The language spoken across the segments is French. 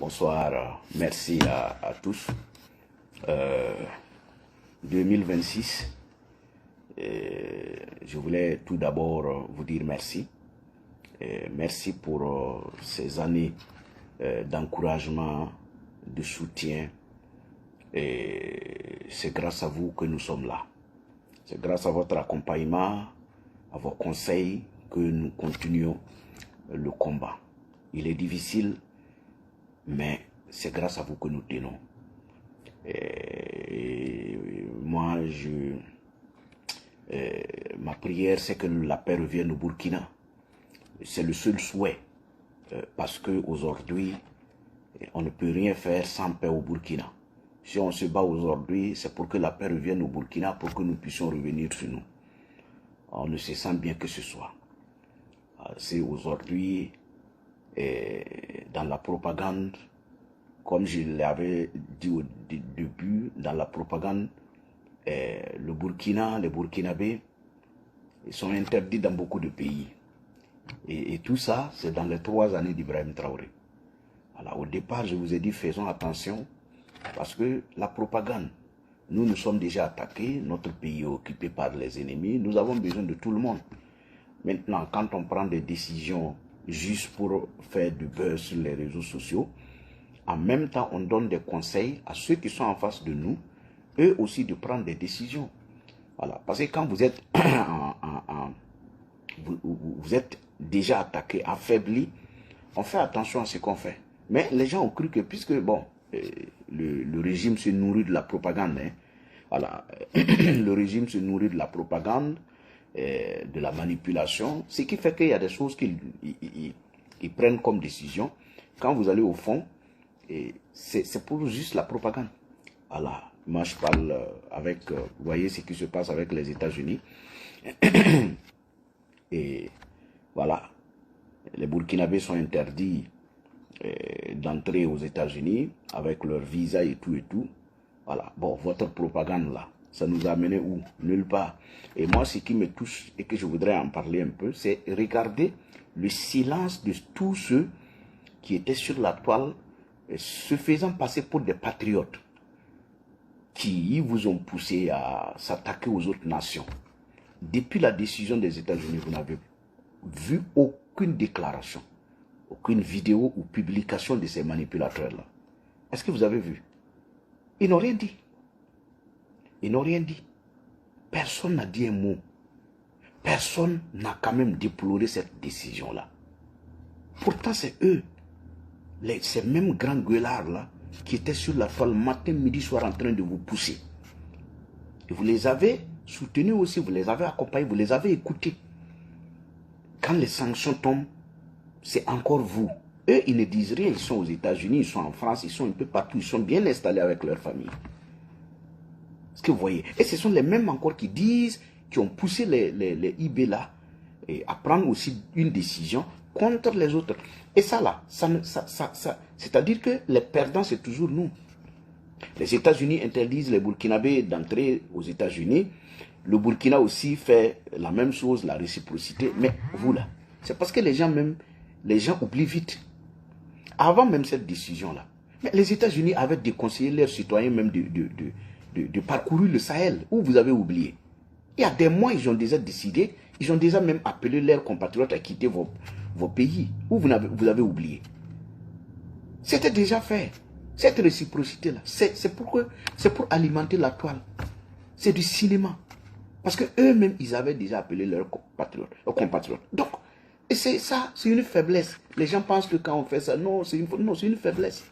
Bonsoir, merci à tous. 2026, je voulais tout d'abord vous dire merci. Merci pour ces années d'encouragement, de soutien. Et c'est grâce à vous que nous sommes là. C'est grâce à votre accompagnement, à vos conseils que nous continuons le combat. Il est difficile, mais c'est grâce à vous que nous tenons. Et moi, ma prière, c'est que la paix revienne au Burkina. C'est le seul souhait, parce qu'aujourd'hui, on ne peut rien faire sans paix au Burkina. Si on se bat aujourd'hui, c'est pour que la paix revienne au Burkina, pour que nous puissions revenir sur nous. On ne se sent bien que ce soit. C'est aujourd'hui, dans la propagande, comme je l'avais dit au début, dans la propagande, le Burkina, les Burkinabés, ils sont interdits dans beaucoup de pays. Et tout ça, c'est dans les 3 années d'Ibrahim Traoré. Alors, au départ, je vous ai dit, faisons attention, parce que la propagande, nous sommes déjà attaqués, notre pays est occupé par les ennemis, nous avons besoin de tout le monde. Maintenant, quand on prend des décisions juste pour faire du buzz sur les réseaux sociaux, en même temps, on donne des conseils à ceux qui sont en face de nous, eux aussi de prendre des décisions. Voilà. Parce que quand vous êtes, vous êtes déjà attaqué, affaibli, on fait attention à ce qu'on fait. Mais les gens ont cru que puisque, bon, le régime se nourrit de la propagande, hein, voilà, le régime se nourrit de la propagande, de la manipulation, ce qui fait qu'il y a des choses qu'ils prennent comme décision. Quand vous allez au fond, c'est pour juste la propagande. Voilà, moi je parle avec, vous voyez ce qui se passe avec les États-Unis. Et voilà, les Burkinabés sont interdits d'entrer aux États-Unis avec leur visa et tout et tout. Voilà, bon, votre propagande là, ça nous a amené où? Nulle part. Et moi, ce qui me touche et que je voudrais en parler un peu, c'est regarder le silence de tous ceux qui étaient sur la toile, se faisant passer pour des patriotes, qui vous ont poussé à s'attaquer aux autres nations. Depuis la décision des États-Unis, vous n'avez vu aucune déclaration, aucune vidéo ou publication de ces manipulateurs-là. Est-ce que vous avez vu? Ils n'ont rien dit. Ils n'ont rien dit. Personne n'a dit un mot. Personne n'a quand même déploré cette décision-là. Pourtant, c'est eux, ces mêmes grands gueulards-là, qui étaient sur la toile matin, midi, soir en train de vous pousser. Et vous les avez soutenus aussi, vous les avez accompagnés, vous les avez écoutés. Quand les sanctions tombent, c'est encore vous. Eux, ils ne disent rien, ils sont aux États-Unis, ils sont en France, ils sont un peu partout, ils sont bien installés avec leur famille. Est-ce que vous voyez? Et ce sont les mêmes encore qui disent, qui ont poussé les IB là, à prendre aussi une décision contre les autres. Et ça là, c'est-à-dire que les perdants, c'est toujours nous. Les États-Unis interdisent les Burkinabés d'entrer aux États-Unis. Le Burkina aussi fait la même chose, la réciprocité. Mais vous là, c'est parce que les gens oublient vite. Avant même cette décision-là, les États-Unis avaient déconseillé leurs citoyens même de parcourir le Sahel, où vous avez oublié. Il y a des mois, ils ont déjà décidé, ils ont déjà même appelé leurs compatriotes à quitter vos pays, où vous avez oublié. C'était déjà fait. Cette réciprocité-là, c'est pour alimenter la toile. C'est du cinéma. Parce que eux-mêmes, ils avaient déjà appelé leurs compatriotes. Donc, et c'est ça, c'est une faiblesse. Les gens pensent que quand on fait ça, non, c'est une faiblesse.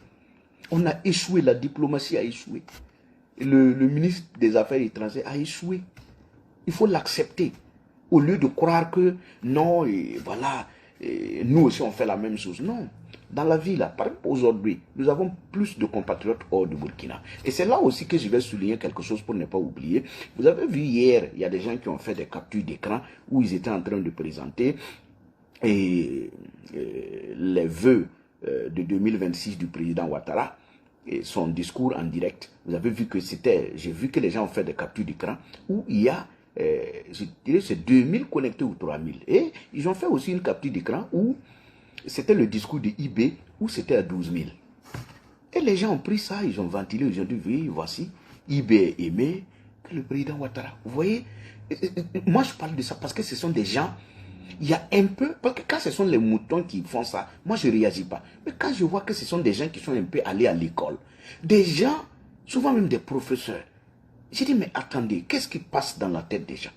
On a échoué, la diplomatie a échoué. Le ministre des Affaires étrangères a échoué. Il faut l'accepter. Au lieu de croire que non, et voilà, et nous aussi on fait la même chose. Non. Dans la vie, là, par exemple aujourd'hui, nous avons plus de compatriotes hors du Burkina. Et c'est là aussi que je vais souligner quelque chose pour ne pas oublier. Vous avez vu hier, il y a des gens qui ont fait des captures d'écran où ils étaient en train de présenter les vœux de 2026 du président Ouattara. Et son discours en direct, vous avez vu que j'ai vu que les gens ont fait des captures d'écran où il y a, je dirais, c'est 2000 connectés ou 3000. Et ils ont fait aussi une capture d'écran où c'était le discours de IB, où c'était à 12 000. Et les gens ont pris ça, ils ont ventilé, ils ont dit, oui, voici, IB est aimé que le président Ouattara. Vous voyez, moi je parle de ça parce que ce sont des gens, il y a un peu, parce que quand ce sont les moutons qui font ça, moi je ne réagis pas. Mais quand je vois que ce sont des gens qui sont un peu allés à l'école, des gens, souvent même des professeurs, j'ai dit, mais attendez, qu'est-ce qui passe dans la tête des gens?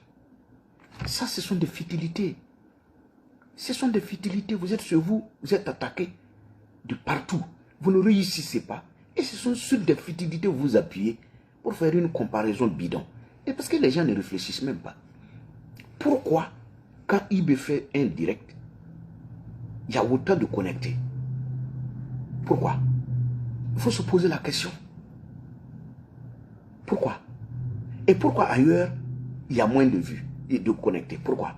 Ça, ce sont des futilités. Ce sont des futilités. Vous êtes sur vous, vous êtes attaqué de partout. Vous ne réussissez pas. Et ce sont sur des futilités que vous appuyez pour faire une comparaison bidon. Et parce que les gens ne réfléchissent même pas. Pourquoi, quand IB fait un direct, il y a autant de connectés? Pourquoi? Il faut se poser la question. Pourquoi? Et pourquoi ailleurs, il y a moins de vues et de connectés? Pourquoi?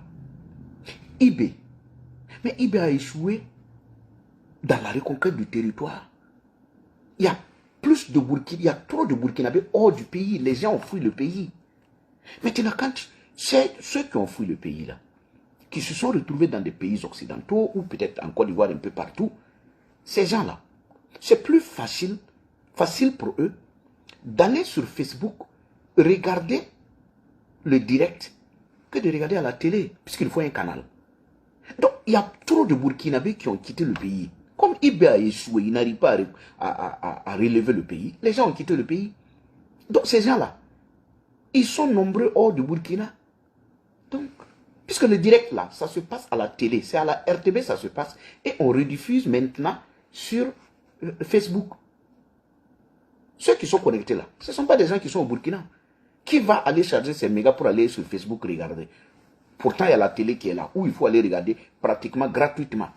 IB. Mais IB a échoué dans la reconquête du territoire. Il y a plus de Burkina, il y a trop de Burkinabés hors du pays. Les gens ont fui le pays. Maintenant, quand ceux qui ont fui le pays là, qui se sont retrouvés dans des pays occidentaux ou peut-être en Côte d'Ivoire un peu partout, ces gens-là, c'est plus facile pour eux d'aller sur Facebook, regarder le direct que de regarder à la télé, puisqu'il faut un canal. Donc, il y a trop de Burkinabés qui ont quitté le pays. Comme IB a échoué, il n'arrive pas à relever le pays. Les gens ont quitté le pays. Donc, ces gens-là, ils sont nombreux hors du Burkina. Donc, puisque le direct là, ça se passe à la télé, c'est à la RTB ça se passe, et on rediffuse maintenant sur Facebook. Ceux qui sont connectés là, ce ne sont pas des gens qui sont au Burkina. Qui va aller charger ces mégas pour aller sur Facebook regarder? Pourtant, il y a la télé qui est là, où il faut aller regarder pratiquement gratuitement.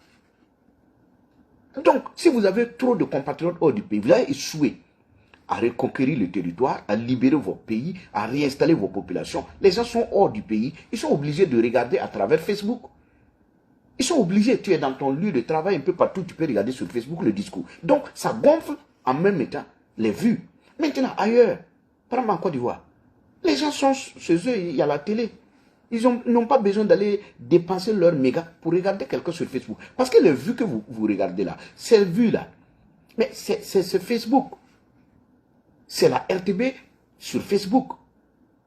Donc, si vous avez trop de compatriotes hors du pays, vous avez échoué à reconquérir le territoire, à libérer vos pays, à réinstaller vos populations. Les gens sont hors du pays, ils sont obligés de regarder à travers Facebook. Ils sont obligés, tu es dans ton lieu de travail, un peu partout, tu peux regarder sur Facebook le discours. Donc, ça gonfle en même temps les vues. Maintenant, ailleurs, par exemple en Côte d'Ivoire, les gens sont chez eux, il y a la télé. Ils n'ont pas besoin d'aller dépenser leurs mégas pour regarder quelqu'un sur Facebook. Parce que les vues que vous regardez là, ces vues-là, mais c'est Facebook. C'est la RTB sur Facebook.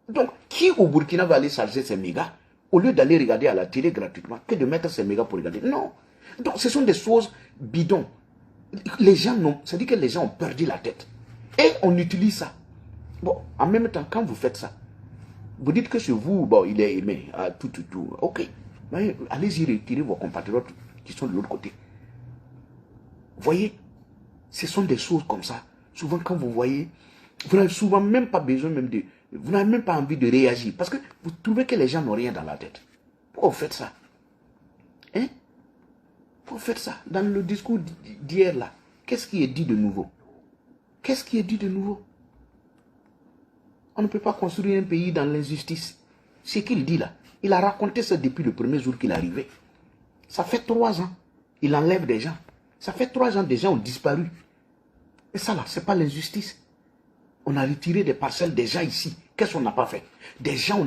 Donc, qui au Burkina va aller charger ces mégas au lieu d'aller regarder à la télé gratuitement que de mettre ces mégas pour regarder? Non. Donc, ce sont des choses bidons. Les gens n'ont, ça dit que les gens ont perdu la tête. Et on utilise ça. Bon, en même temps, quand vous faites ça, vous dites que chez vous, bon, il est aimé, tout. Ok. Allez-y retirer vos compatriotes qui sont de l'autre côté. Vous voyez, ce sont des choses comme ça. Souvent, quand vous voyez, vous n'avez souvent même pas besoin même de... Vous n'avez même pas envie de réagir. Parce que vous trouvez que les gens n'ont rien dans la tête. Pourquoi vous faites ça? Hein? Pourquoi vous faites ça? Dans le discours d'hier là, qu'est-ce qui est dit de nouveau? Qu'est-ce qui est dit de nouveau? On ne peut pas construire un pays dans l'injustice. Ce qu'il dit là, il a raconté ça depuis le premier jour qu'il est arrivé. Ça fait 3 ans. Il enlève des gens. Ça fait 3 ans, des gens ont disparu. Et ça là, c'est pas l'injustice. On a retiré des parcelles des gens ici. Qu'est-ce qu'on n'a pas fait? Des gens,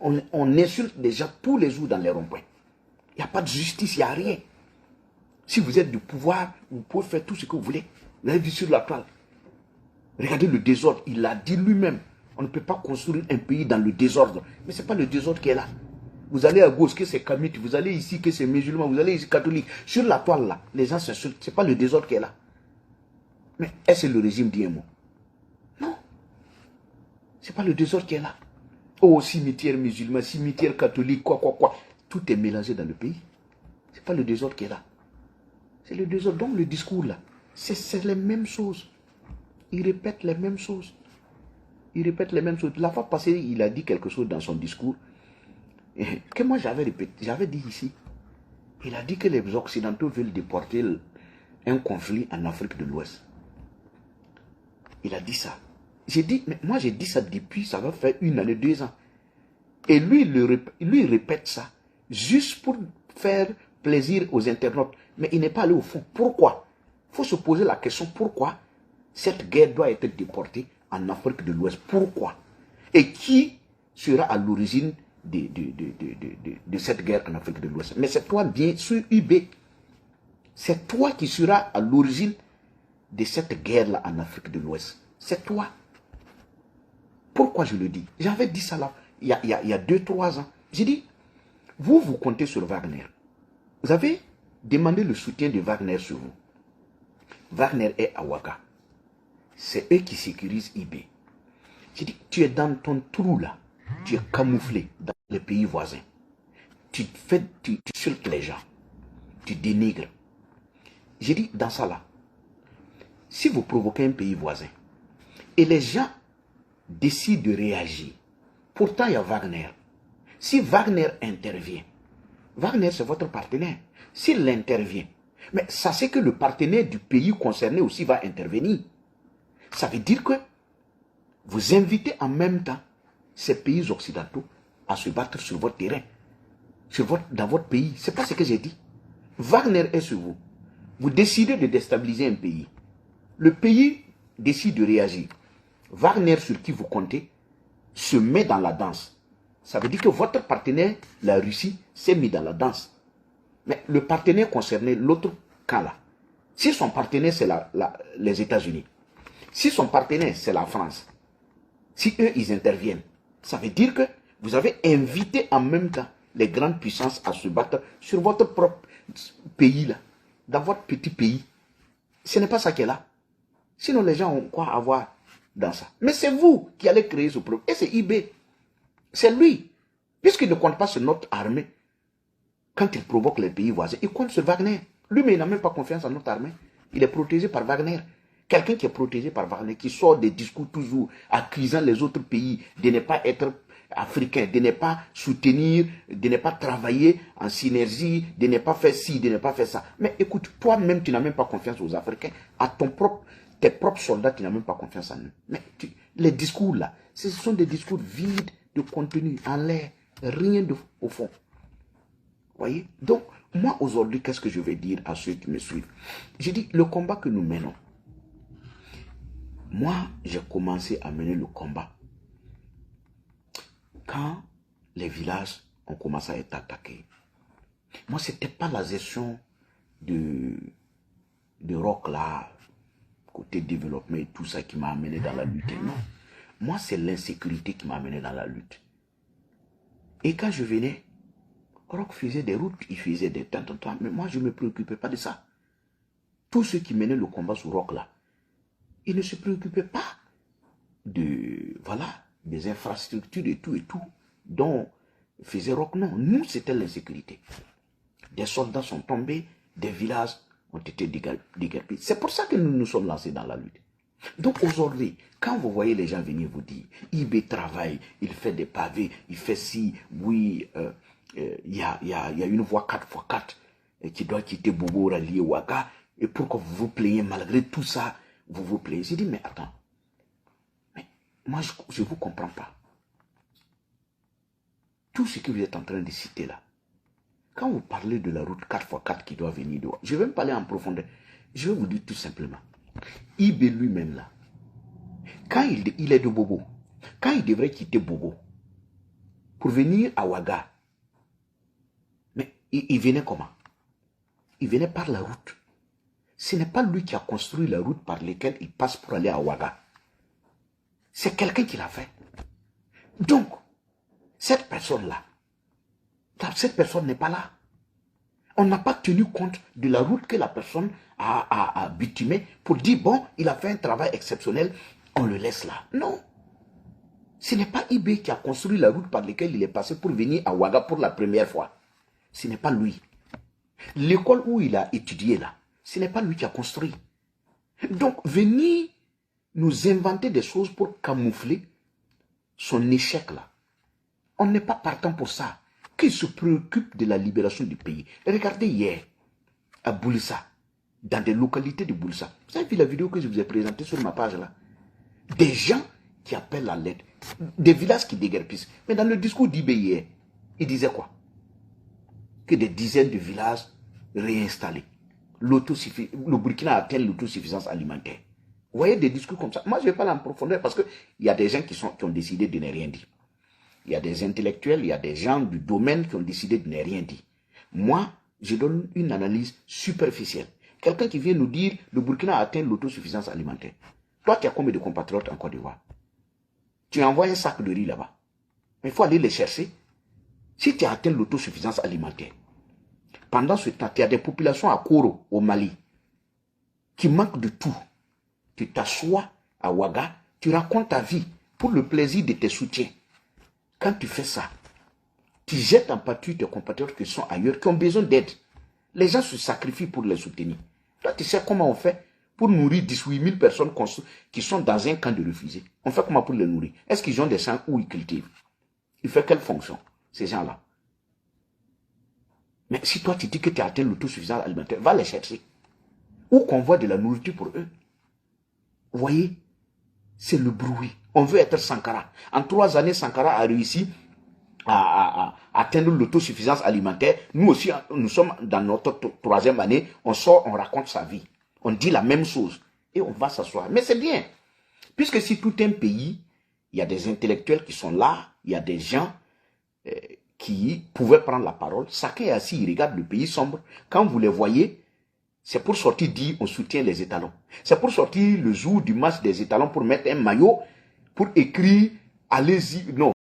on insulte des gens tous les jours dans les ronds-points. Il n'y a pas de justice, il n'y a rien. Si vous êtes du pouvoir, vous pouvez faire tout ce que vous voulez. Vous avez vu sur la toile. Regardez le désordre. Il l'a dit lui-même. On ne peut pas construire un pays dans le désordre. Mais ce n'est pas le désordre qui est là. Vous allez à gauche, que c'est kamite. Vous allez ici, que c'est musulman. Vous allez ici, catholique. Sur la toile, là, les gens s'insultent. Ce n'est pas le désordre qui est là. Mais est-ce que le régime dit un mot? Non. Ce n'est pas le désordre qui est là. Oh, cimetière musulman, cimetière catholique, quoi. Tout est mélangé dans le pays. Ce n'est pas le désordre qui est là. C'est le désordre. Donc le discours, là, c'est les mêmes choses. Il répète les mêmes choses. Il répète les mêmes choses. La fois passée, il a dit quelque chose dans son discours que moi j'avais répété, j'avais dit ici. Il a dit que les Occidentaux veulent déporter un conflit en Afrique de l'Ouest. Il a dit ça. J'ai dit, mais moi j'ai dit ça depuis, ça va faire 1 année, 2 ans. Et lui, il répète ça juste pour faire plaisir aux internautes. Mais il n'est pas allé au fond. Pourquoi? Il faut se poser la question, pourquoi cette guerre doit être déportée en Afrique de l'Ouest? Pourquoi? Et qui sera à l'origine de cette guerre en Afrique de l'Ouest? Mais c'est toi, bien sûr, UB. C'est toi qui seras à l'origine de cette guerre-là en Afrique de l'Ouest, c'est toi. Pourquoi je le dis? J'avais dit ça là, il y a 2-3 ans. J'ai dit, vous comptez sur Wagner. Vous avez demandé le soutien de Wagner sur vous. Wagner est à Ouaga. C'est eux qui sécurisent IB. J'ai dit, tu es dans ton trou là. Tu es camouflé dans les pays voisins. Tu insultes les gens. Tu dénigres. J'ai dit, dans ça là, si vous provoquez un pays voisin, et les gens décident de réagir, pourtant il y a Wagner. Si Wagner intervient, Wagner c'est votre partenaire. S'il intervient, mais ça c'est que le partenaire du pays concerné aussi va intervenir. Ça veut dire que vous invitez en même temps ces pays occidentaux à se battre sur votre terrain, dans votre pays. C'est pas ce que j'ai dit. Wagner est sur vous. Vous décidez de déstabiliser un pays. Le pays décide de réagir. Wagner, sur qui vous comptez, se met dans la danse. Ça veut dire que votre partenaire, la Russie, s'est mis dans la danse. Mais le partenaire concerné, l'autre camp là, si son partenaire c'est les États-Unis, si son partenaire c'est la France, si eux ils interviennent, ça veut dire que vous avez invité en même temps les grandes puissances à se battre sur votre propre pays là, dans votre petit pays. Ce n'est pas ça qui est là. Sinon les gens ont quoi à voir dans ça. Mais c'est vous qui allez créer ce problème. Et c'est IB. C'est lui. Puisqu'il ne compte pas sur notre armée, quand il provoque les pays voisins, il compte sur Wagner. Lui-même, il n'a même pas confiance en notre armée. Il est protégé par Wagner. Quelqu'un qui est protégé par Wagner, qui sort des discours toujours accusant les autres pays de ne pas être africains, de ne pas soutenir, de ne pas travailler en synergie, de ne pas faire ci, de ne pas faire ça. Mais écoute, toi-même, tu n'as même pas confiance aux Africains. À tes propres soldats, tu n'as même pas confiance en eux. Mais les discours là, ce sont des discours vides de contenu, en l'air, rien au fond. Voyez? Donc, moi aujourd'hui, qu'est-ce que je vais dire à ceux qui me suivent? J'ai dit, le combat que nous menons, moi, j'ai commencé à mener le combat quand les villages ont commencé à être attaqués. Moi, ce n'était pas la gestion de rock là, côté développement et tout ça qui m'a amené dans la lutte. Non. Moi, c'est l'insécurité qui m'a amené dans la lutte. Et quand je venais, Rock faisait des routes, il faisait des temps, mais moi, je ne me préoccupais pas de ça. Tous ceux qui menaient le combat sur Rock là, ils ne se préoccupaient pas des infrastructures et tout dont faisait Rock. Non, nous, c'était l'insécurité. Des soldats sont tombés, des villages ont été déguerpis. C'est pour ça que nous nous sommes lancés dans la lutte. Donc aujourd'hui, quand vous voyez les gens venir vous dire, IB travaille, il fait des pavés, il fait ci, oui, il y a une voie 4x4 qui doit quitter Bobo, rallier Ouaga, et pourquoi vous vous plaignez malgré tout ça, vous vous plaignez. J'ai dit, mais attends, mais moi je ne vous comprends pas. Tout ce que vous êtes en train de citer là, quand vous parlez de la route 4x4 qui doit venir de Ouaga, je vais me parler en profondeur, je vais vous dire tout simplement, IB lui-même là, quand il est de Bobo, quand il devrait quitter Bobo pour venir à Ouaga, mais il venait comment? Il venait par la route. Ce n'est pas lui qui a construit la route par laquelle il passe pour aller à Ouaga. C'est quelqu'un qui l'a fait. Donc, cette personne-là, cette personne n'est pas là. On n'a pas tenu compte de la route que la personne a bitumée pour dire, bon, il a fait un travail exceptionnel, on le laisse là. Non. Ce n'est pas IB qui a construit la route par laquelle il est passé pour venir à Ouaga pour la première fois. Ce n'est pas lui. L'école où il a étudié là, ce n'est pas lui qui a construit. Donc, venir nous inventer des choses pour camoufler son échec là. On n'est pas partant pour ça. Qu'il se préoccupe de la libération du pays. Regardez hier, à Boulissa, dans des localités de Boulissa. Vous avez vu la vidéo que je vous ai présentée sur ma page là? Des gens qui appellent à l'aide. Des villages qui déguerpissent. Mais dans le discours d'IB hier, il disait quoi? Que des dizaines de villages réinstallés. Le Burkina a atteint l'autosuffisance alimentaire. Vous voyez des discours comme ça. Moi, je ne vais pas aller en profondeur parce qu'il y a des gens qui ont décidé de ne rien dire. Il y a des intellectuels, il y a des gens du domaine qui ont décidé de ne rien dire. Moi, je donne une analyse superficielle. Quelqu'un qui vient nous dire le Burkina a atteint l'autosuffisance alimentaire. Toi, tu as combien de compatriotes en Côte d'Ivoire? Tu envoies un sac de riz là-bas. Mais il faut aller les chercher. Si tu as atteint l'autosuffisance alimentaire, pendant ce temps, tu as des populations à Koro, au Mali, qui manquent de tout. Tu t'assois à Ouaga, tu racontes ta vie pour le plaisir de tes soutiens. Quand tu fais ça, tu jettes en pâture tes compatriotes qui sont ailleurs, qui ont besoin d'aide. Les gens se sacrifient pour les soutenir. Toi, tu sais comment on fait pour nourrir 18 000 personnes qui sont dans un camp de réfugiés. On fait comment pour les nourrir? Est-ce qu'ils ont des champs où ils cultivent? Ils font quelle fonction, ces gens-là? Mais si toi, tu dis que tu as atteint l'autosuffisance alimentaire, va les chercher. Ou qu'on voit de la nourriture pour eux. Vous voyez? C'est le bruit. On veut être Sankara. En 3 années, Sankara a réussi à atteindre l'autosuffisance alimentaire. Nous aussi, nous sommes dans notre 3e année. On sort, on raconte sa vie. On dit la même chose. Et on va s'asseoir. Mais c'est bien. Puisque si tout un pays, il y a des intellectuels qui sont là, il y a des gens qui pouvaient prendre la parole. Chacun est assis, il regarde le pays sombre. Quand vous les voyez, c'est pour sortir dire on soutient les étalons. C'est pour sortir le jour du match des étalons pour mettre un maillot, pour écrire allez-y, non,